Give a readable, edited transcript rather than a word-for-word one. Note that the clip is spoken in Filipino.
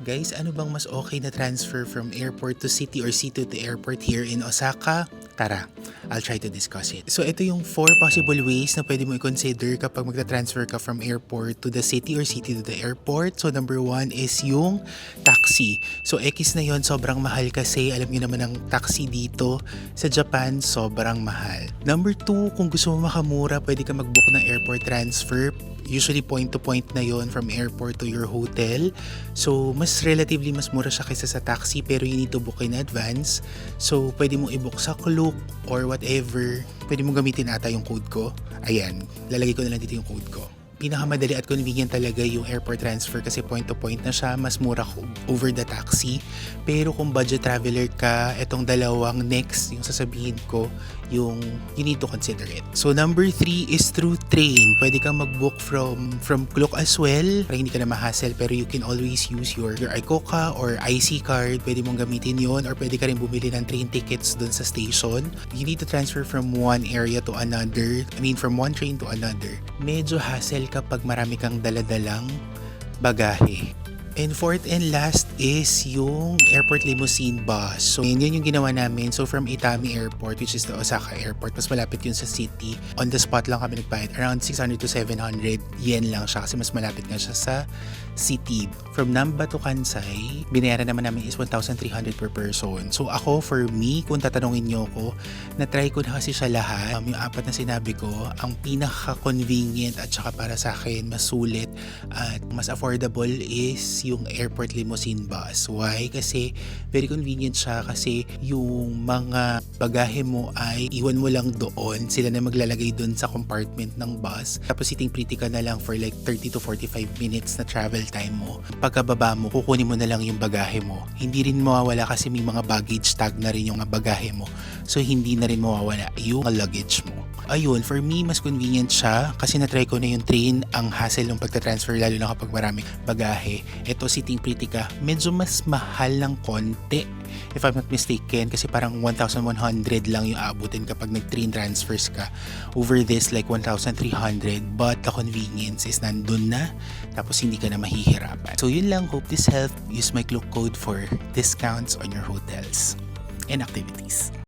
guys, ano bang mas okay na transfer from airport to city or city to airport here in Osaka? Tara, I'll try to discuss it. So ito yung 4 possible ways na pwede mo i-consider kapag magta-transfer ka from airport to the city or city to the airport. So number 1 is yung taxi. So X na yon, sobrang mahal kasi alam niyo naman ang taxi dito sa Japan sobrang mahal. Number 2, kung gusto mo makamura, pwede ka mag-book ng airport transfer. Usually point to point na yon from airport to your hotel. So mas relatively mas mura siya kaysa sa taxi, pero you need to book in advance. So pwede mo i-book sa Klook or whatever. Pwede mo gamitin ata yung code ko. Ayan, lalagay ko na lang dito yung code ko. Pinakamadali at convenient talaga yung airport transfer kasi point to point na siya, mas mura over the taxi. Pero kung budget traveler ka, etong dalawang next yung sasabihin ko, yung you need to consider it. So number 3 is through train. Pwede kang mag-book from Klook as well para hindi ka na ma-hassle, pero you can always use your ICOCA or IC card. Pwede mong gamitin yon, or pwede ka rin bumili ng train tickets dun sa station. You need to transfer from one area to another. From one train to another. Medyo hassle kapag marami kang daladalang bagahe. And fourth and last is yung airport limousine bus. So yun yung ginawa namin. So from Itami Airport, which is the Osaka Airport, mas malapit yun sa city. On the spot lang kami nagbayad. Around 600 to 700 yen lang siya kasi mas malapit nga siya sa city. From Namba to Kansai, binayaran naman namin is 1,300 per person. So ako, for me, kung tatanungin nyo ko, na-try ko na kasi siya lahat. Yung 4 na sinabi ko, ang pinaka-convenient at saka para sa akin, mas sulit at mas affordable is yung airport limousine bus. Why? Kasi very convenient siya kasi yung mga bagahe mo ay iwan mo lang doon. Sila na maglalagay doon sa compartment ng bus. Tapos sitting pretty ka na lang for like 30 to 45 minutes na travel time mo. Pagkababa mo, kukunin mo na lang yung bagahe mo. Hindi rin mawawala kasi may mga baggage tag na rin yung bagahe mo. So hindi na rin mawawala yung luggage mo. Ayun, for me, mas convenient siya kasi na-try ko na yung train. Ang hassle ng pagta-transfer lalo na kapag maraming bagahe. Ito, sitting pretty ka, medyo mas mahal ng konti if I'm not mistaken kasi parang 1,100 lang yung aabutin kapag nag-train transfers ka. Over this, like 1,300, but the convenience is nandun na, tapos hindi ka na mahihirapan. So yun lang, hope this helped. Use my Klook code for discounts on your hotels and activities.